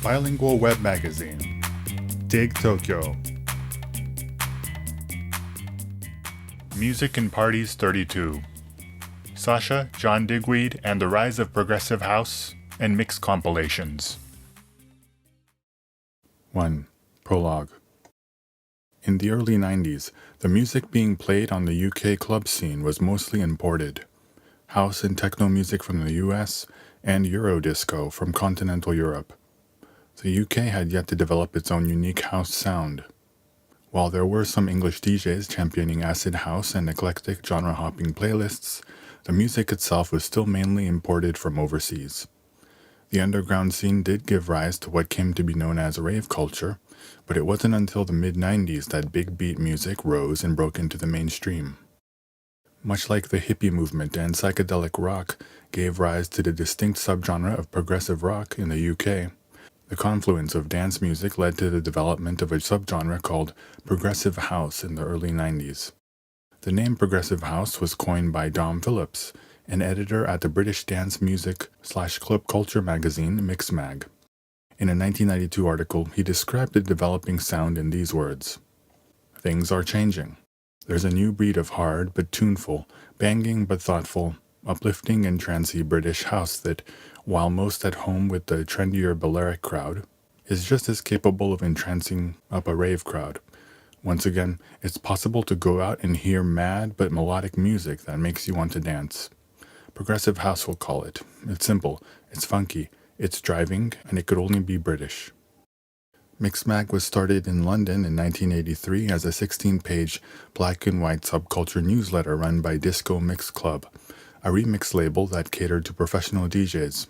Bilingual Web Magazine. Dig Tokyo. Music and Parties 32. Sasha John Digweed and the Rise of Progressive House and Mixed Compilations. 1. Prologue. In the early 90s, the music being played on the UK club scene was mostly imported. House and techno music from the US, and Eurodisco from continental Europe. The UK had yet to develop its own unique house sound. While there were some English DJs championing acid house and eclectic genre-hopping playlists, the music itself was still mainly imported from overseas. The underground scene did give rise to what came to be known as rave culture, but it wasn't until the mid-90s that big beat music rose and broke into the mainstream. Much like the hippie movement and psychedelic rock gave rise to the distinct subgenre of progressive rock in the UK, the confluence of dance music led to the development of a subgenre called progressive house in the early 90s. The name progressive house was coined by Dom Phillips, an editor at the British dance music/club culture magazine Mixmag. In a 1992 article, he described the developing sound in these words: "Things are changing. There's a new breed of hard but tuneful, banging but thoughtful, uplifting and trancy British house that, while most at home with the trendier Balearic crowd, is just as capable of entrancing up a rave crowd. Once again, it's possible to go out and hear mad but melodic music that makes you want to dance. Progressive house, we'll call it. It's simple, it's funky, it's driving, and it could only be British." Mixmag was started in London in 1983 as a 16-page black and white subculture newsletter run by Disco Mix Club, a remix label that catered to professional DJs.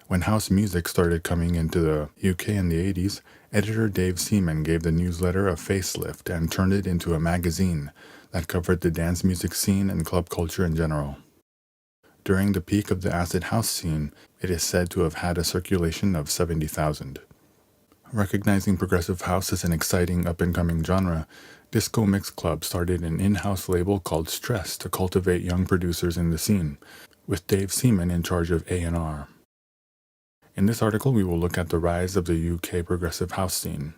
When house music started coming into the UK in the 80s, editor Dave Seaman gave the newsletter a facelift and turned it into a magazine that covered the dance music scene and club culture in general. During the peak of the acid house scene, it is said to have had a circulation of 70,000. Recognizing progressive house as an exciting up-and-coming genre, Disco Mix Club started an in-house label called Stress to cultivate young producers in the scene, with Dave Seaman in charge of A&R. In this article, we will look at the rise of the UK progressive house scene.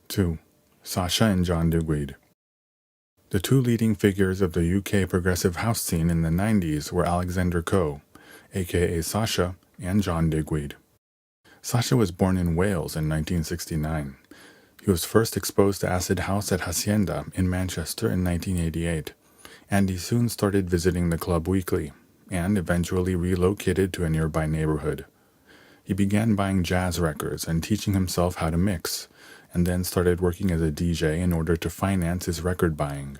2. Sasha and John Digweed. The two leading figures of the UK progressive house scene in the 90s were Alexander Coe, aka Sasha, and John Digweed. Sasha was born in Wales in 1969. He was first exposed to acid house at Hacienda in Manchester in 1988, and he soon started visiting the club weekly, and eventually relocated to a nearby neighborhood. He began buying jazz records and teaching himself how to mix, and then started working as a DJ in order to finance his record buying.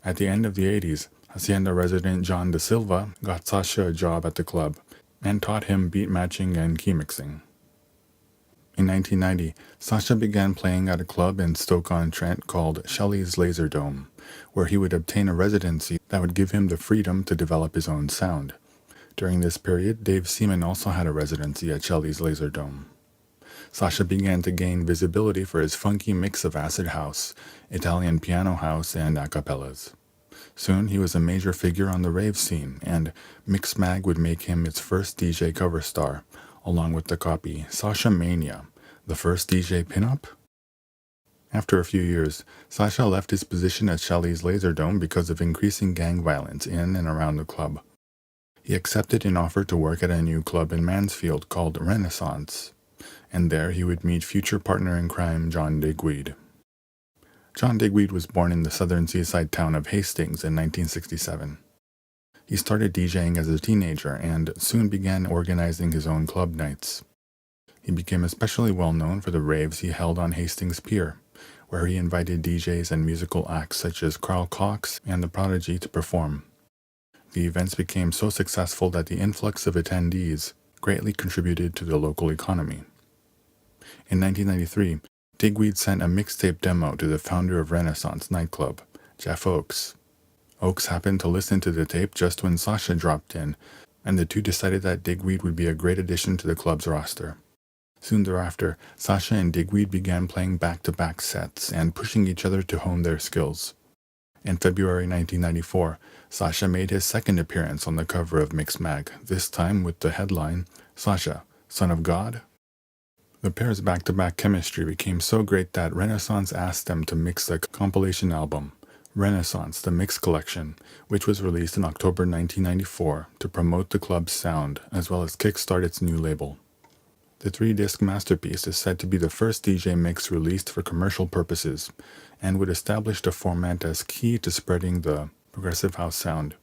At the end of the 80s, Hacienda resident John Da Silva got Sasha a job at the club and taught him beat matching and key mixing. In 1990, Sasha began playing at a club in Stoke-on-Trent called Shelley's Laserdome, where he would obtain a residency that would give him the freedom to develop his own sound. During this period, Dave Seaman also had a residency at Shelley's Laserdome. Sasha began to gain visibility for his funky mix of acid house, Italian piano house, and acapellas. Soon he was a major figure on the rave scene, and Mixmag would make him its first DJ cover star, along with the copy Sasha Mania, the first DJ pinup? After a few years, Sasha left his position at Shelley's Laserdome because of increasing gang violence in and around the club. He accepted an offer to work at a new club in Mansfield called Renaissance, and there he would meet future partner in crime John Digweed. John Digweed was born in the southern seaside town of Hastings in 1967. He started DJing as a teenager and soon began organizing his own club nights. He became especially well known for the raves he held on Hastings Pier, where he invited DJs and musical acts such as Carl Cox and The Prodigy to perform. The events became so successful that the influx of attendees greatly contributed to the local economy. In 1993, Digweed sent a mixtape demo to the founder of Renaissance nightclub, Jeff Oakes. Oakes happened to listen to the tape just when Sasha dropped in, and the two decided that Digweed would be a great addition to the club's roster. Soon thereafter, Sasha and Digweed began playing back-to-back sets and pushing each other to hone their skills. In February 1994, Sasha made his second appearance on the cover of Mixmag, this time with the headline, "Sasha, Son of God? The pair's back-to-back chemistry became so great that Renaissance asked them to mix a compilation album, Renaissance, the Mix Collection, which was released in October 1994 to promote the club's sound as well as kickstart its new label. The 3-disc masterpiece is said to be the first DJ mix released for commercial purposes and would establish the format as key to spreading the progressive house sound.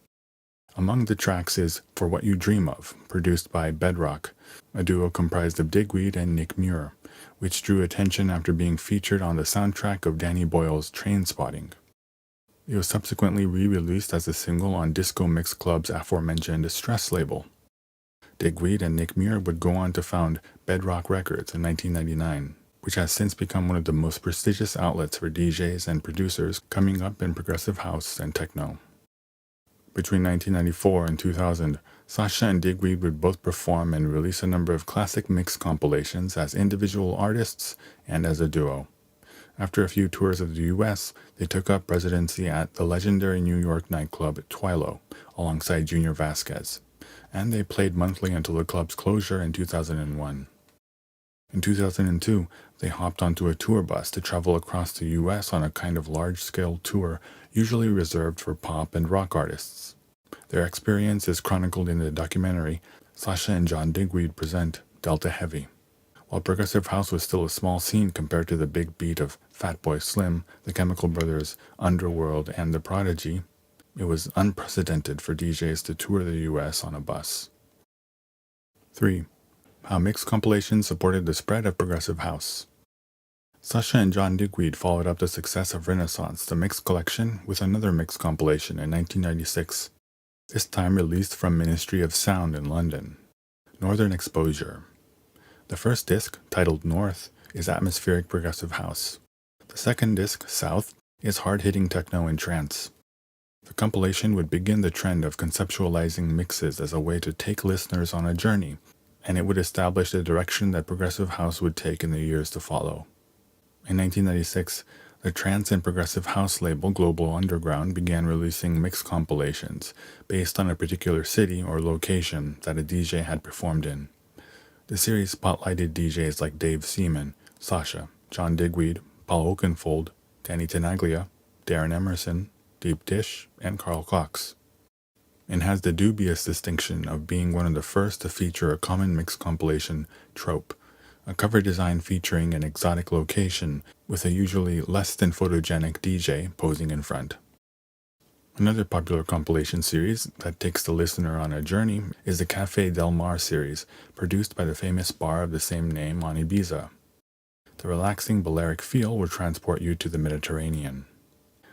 Among the tracks is For What You Dream Of, produced by Bedrock, a duo comprised of Digweed and Nick Muir, which drew attention after being featured on the soundtrack of Danny Boyle's Trainspotting. It was subsequently re-released as a single on Disco Mix Club's aforementioned Stress label. Digweed and Nick Muir would go on to found Bedrock Records in 1999, which has since become one of the most prestigious outlets for DJs and producers coming up in progressive house and techno. Between 1994 and 2000, Sasha and Digweed would both perform and release a number of classic mix compilations as individual artists and as a duo. After a few tours of the US, they took up residency at the legendary New York nightclub Twilo alongside Junior Vasquez, and they played monthly until the club's closure in 2001. In 2002, they hopped onto a tour bus to travel across the US on a kind of large-scale tour usually reserved for pop and rock artists. Their experience is chronicled in the documentary Sasha and John Digweed Present Delta Heavy. While progressive house was still a small scene compared to the big beat of Fatboy Slim, the Chemical Brothers, Underworld, and The Prodigy, it was unprecedented for DJs to tour the US on a bus. 3. How mix compilations supported the spread of progressive house. Sasha and John Digweed followed up the success of Renaissance, the Mix Collection, with another mix compilation in 1996, this time released from Ministry of Sound in London, Northern Exposure. The first disc, titled North, is atmospheric progressive house. The second disc, South, is hard-hitting techno and trance. The compilation would begin the trend of conceptualizing mixes as a way to take listeners on a journey, and it would establish the direction that progressive house would take in the years to follow. In 1996, the trance and progressive house label Global Underground began releasing mix compilations based on a particular city or location that a DJ had performed in. The series spotlighted DJs like Dave Seaman, Sasha, John Digweed, Paul Oakenfold, Danny Tenaglia, Darren Emerson, Deep Dish, and Carl Cox, and has the dubious distinction of being one of the first to feature a common mix compilation trope, a cover design featuring an exotic location with a usually less than photogenic DJ posing in front. Another popular compilation series that takes the listener on a journey is the Café Del Mar series, produced by the famous bar of the same name on Ibiza. The relaxing Balearic feel will transport you to the Mediterranean.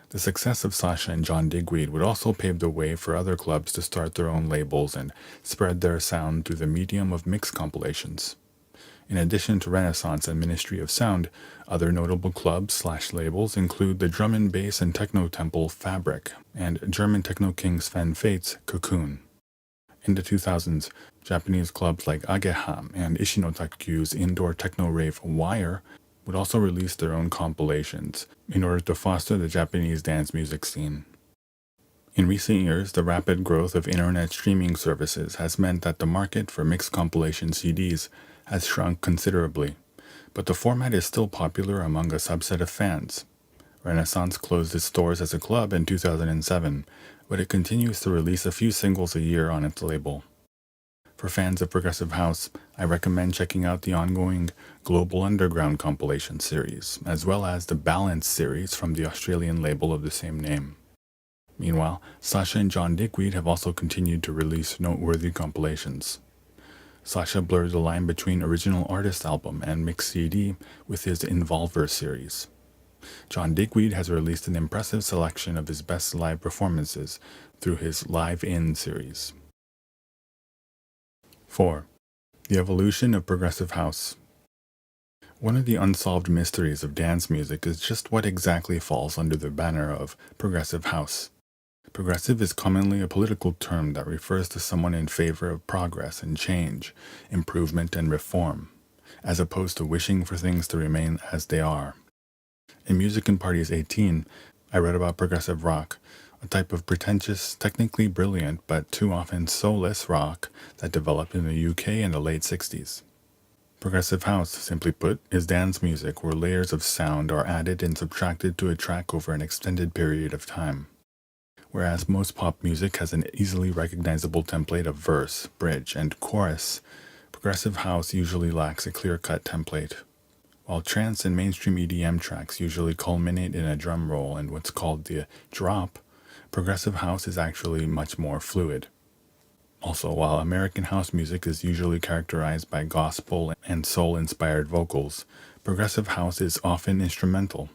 The success of Sasha and John Digweed would also pave the way for other clubs to start their own labels and spread their sound through the medium of mix compilations. In addition to Renaissance and Ministry of Sound, other notable clubs/labels include the drum and bass and techno temple Fabric and German techno king Sven Fate's Cocoon. In the 2000s, Japanese clubs like Ageham and Ishinotakyu's indoor techno rave Wire would also release their own compilations in order to foster the Japanese dance music scene. In recent years, the rapid growth of internet streaming services has meant that the market for mixed compilation CDs has shrunk considerably, but the format is still popular among a subset of fans. Renaissance closed its doors as a club in 2007, but it continues to release a few singles a year on its label. For fans of progressive house, I recommend checking out the ongoing Global Underground compilation series, as well as the Balance series from the Australian label of the same name. Meanwhile, Sasha and John Digweed have also continued to release noteworthy compilations. Sasha blurred the line between original artist album and mix CD with his Involver series. John Digweed has released an impressive selection of his best live performances through his Live In series. 4. The evolution of progressive house. One of the unsolved mysteries of dance music is just what exactly falls under the banner of progressive house. Progressive is commonly a political term that refers to someone in favor of progress and change, improvement and reform, as opposed to wishing for things to remain as they are. In Music and Parties 18, I read about progressive rock, a type of pretentious, technically brilliant, but too often soulless rock that developed in the UK in the late 60s. Progressive house, simply put, is dance music where layers of sound are added and subtracted to a track over an extended period of time. Whereas most pop music has an easily recognizable template of verse, bridge, and chorus, progressive house usually lacks a clear-cut template. While trance and mainstream EDM tracks usually culminate in a drum roll and what's called the drop, progressive house is actually much more fluid. Also, while American house music is usually characterized by gospel and soul-inspired vocals, progressive house is often instrumental.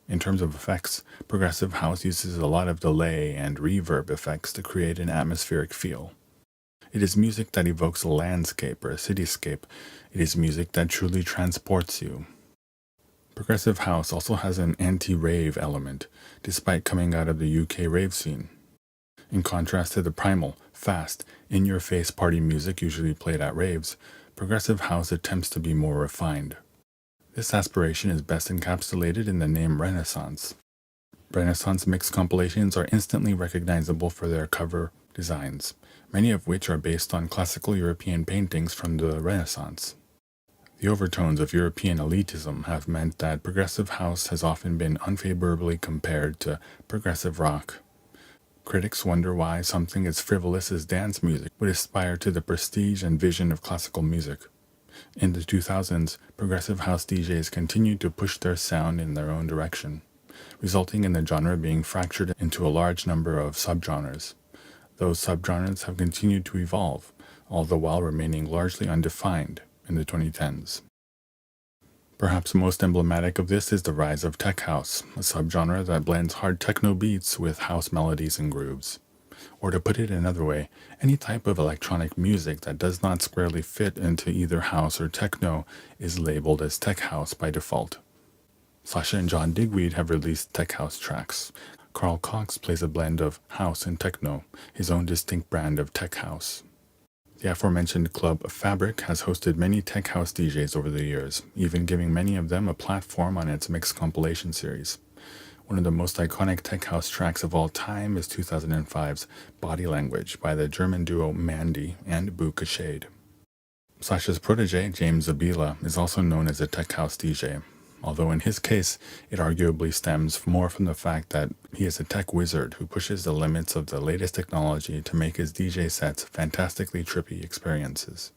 In terms of effects, progressive house uses a lot of delay and reverb effects to create an atmospheric feel. It is music that evokes a landscape or a cityscape. It is music that truly transports you. Progressive house also has an anti-rave element, despite coming out of the UK rave scene. In contrast to the primal, fast, in-your-face party music usually played at raves, progressive house attempts to be more refined. This aspiration is best encapsulated in the name Renaissance. Renaissance mix compilations are instantly recognizable for their cover designs, many of which are based on classical European paintings from the Renaissance. The overtones of European elitism have meant that progressive house has often been unfavorably compared to progressive rock. Critics wonder why something as frivolous as dance music would aspire to the prestige and vision of classical music. In the 2000s, progressive house DJs continued to push their sound in their own direction, resulting in the genre being fractured into a large number of subgenres. Those subgenres have continued to evolve, all the while remaining largely undefined in the 2010s. Perhaps most emblematic of this is the rise of tech house, a subgenre that blends hard techno beats with house melodies and grooves. Or to put it another way, any type of electronic music that does not squarely fit into either house or techno is labeled as tech house by default. Sasha and John Digweed have released tech house tracks. Carl Cox plays a blend of house and techno, his own distinct brand of tech house. The aforementioned club Fabric has hosted many tech house DJs over the years, even giving many of them a platform on its mixed compilation series. One of the most iconic tech house tracks of all time is 2005's Body Language by the German duo Mandy and Buka Shade. Sasha's protege, James Zabila, is also known as a tech house DJ, although in his case, it arguably stems more from the fact that he is a tech wizard who pushes the limits of the latest technology to make his DJ sets fantastically trippy experiences.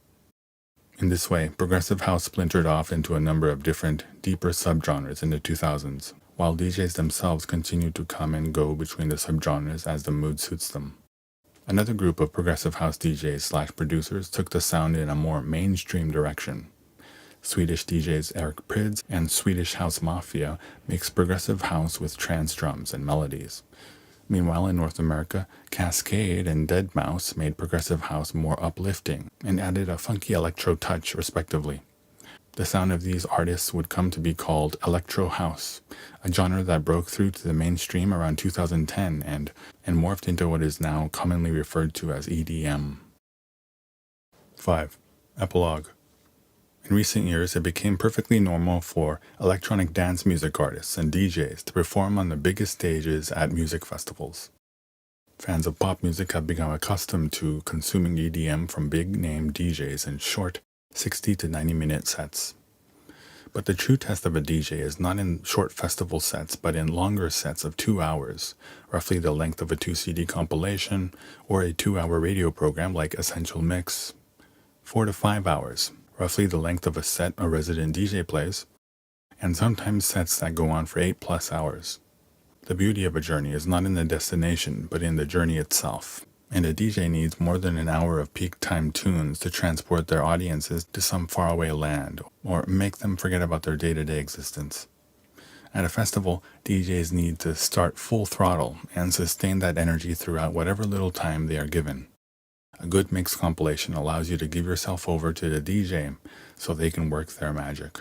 In this way, progressive house splintered off into a number of different, deeper subgenres in the 2000s, while DJs themselves continued to come and go between the subgenres as the mood suits them. Another group of progressive house DJs/producers took the sound in a more mainstream direction. Swedish DJs Eric Prydz and Swedish House Mafia mix progressive house with trance drums and melodies. Meanwhile, in North America, Cascade and Deadmau5 made progressive house more uplifting and added a funky electro touch, respectively. The sound of these artists would come to be called electro house, a genre that broke through to the mainstream around 2010 and morphed into what is now commonly referred to as EDM. 5. Epilogue. In recent years, it became perfectly normal for electronic dance music artists and DJs to perform on the biggest stages at music festivals. Fans of pop music have become accustomed to consuming EDM from big-name DJs in short 60 to 90-minute sets. But the true test of a DJ is not in short festival sets, but in longer sets of 2 hours, roughly the length of a 2-CD compilation or a 2-hour radio program like Essential Mix. 4 to 5 hours, roughly the length of a set a resident DJ plays, and sometimes sets that go on for 8+ hours. The beauty of a journey is not in the destination, but in the journey itself, and a DJ needs more than an hour of peak time tunes to transport their audiences to some faraway land, or make them forget about their day-to-day existence. At a festival, DJs need to start full throttle and sustain that energy throughout whatever little time they are given. A good mix compilation allows you to give yourself over to the DJ so they can work their magic.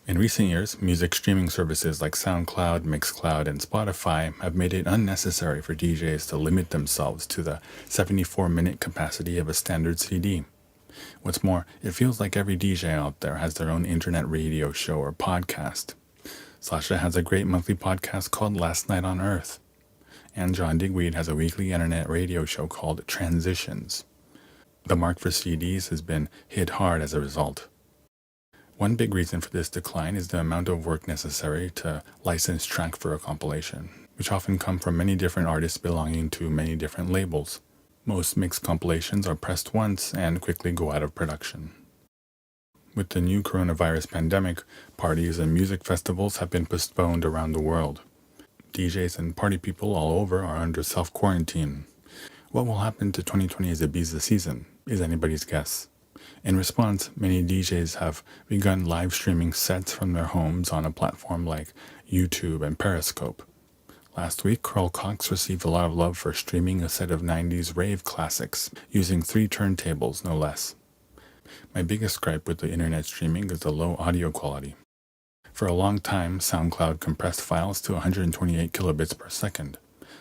In recent years, music streaming services like SoundCloud, Mixcloud, and Spotify have made it unnecessary for DJs to limit themselves to the 74-minute capacity of a standard CD. What's more, it feels like every DJ out there has their own internet radio show or podcast. Sasha has a great monthly podcast called Last Night on Earth, and John Digweed has a weekly internet radio show called Transitions. The mark for CDs has been hit hard as a result. One big reason for this decline is the amount of work necessary to license track for a compilation, which often come from many different artists belonging to many different labels. Most mixed compilations are pressed once and quickly go out of production. With the new coronavirus pandemic, parties and music festivals have been postponed around the world. DJs and party people all over are under self-quarantine. What will happen to 2020's Ibiza season is anybody's guess. In response, many DJs have begun live streaming sets from their homes on a platform like YouTube and Periscope. Last week, Carl Cox received a lot of love for streaming a set of 90s rave classics, using 3 turntables no less. My biggest gripe with the internet streaming is the low audio quality. For a long time, SoundCloud compressed files to 128 kilobits per second,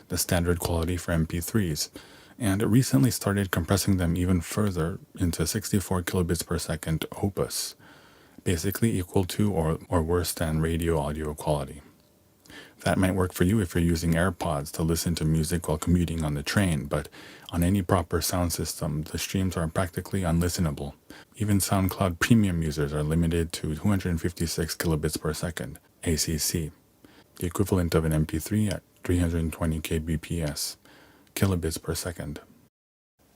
the standard quality for MP3s, and it recently started compressing them even further into 64 kilobits per second opus, basically equal to or worse than radio audio quality. That might work for you if you're using AirPods to listen to music while commuting on the train, but on any proper sound system, the streams are practically unlistenable. Even SoundCloud Premium users are limited to 256 kilobits per second, ACC, the equivalent of an MP3 at 320 kbps, kilobits per second.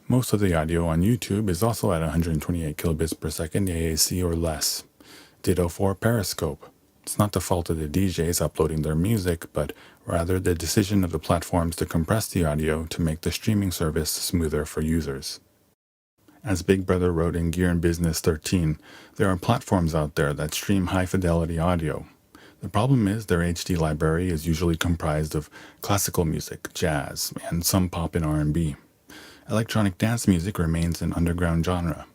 Most of the audio on YouTube is also at 128 kilobits per second AAC or less. Ditto for Periscope. It's not the fault of the DJs uploading their music, but rather the decision of the platforms to compress the audio to make the streaming service smoother for users. As Big Brother wrote in Gear and Business 13, there are platforms out there that stream high-fidelity audio. The problem is their HD library is usually comprised of classical music, jazz, and some pop and R&B. Electronic dance music remains an underground genre.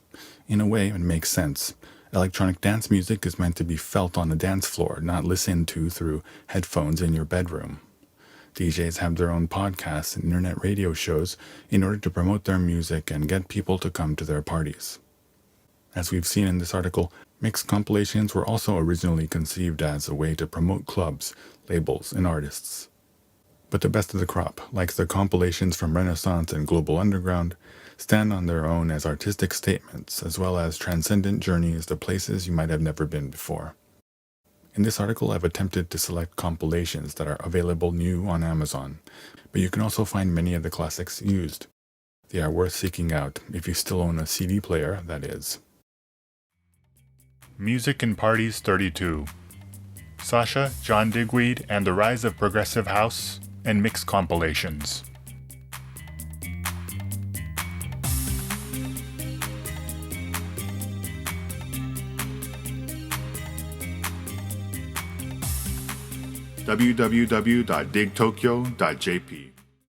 In a way, it makes sense. Electronic dance music is meant to be felt on the dance floor, not listened to through headphones in your bedroom. DJs have their own podcasts and internet radio shows in order to promote their music and get people to come to their parties. As we've seen in this article, mixed compilations were also originally conceived as a way to promote clubs, labels, and artists. But the best of the crop, like the compilations from Renaissance and Global Underground, stand on their own as artistic statements as well as transcendent journeys to places you might have never been before. In this article, I've attempted to select compilations that are available new on Amazon, but you can also find many of the classics used. They are worth seeking out if you still own a CD player, that is. Music in Parties 32. Sasha John Digweed and the Rise of Progressive House and Mixed Compilations. www.digtokyo.jp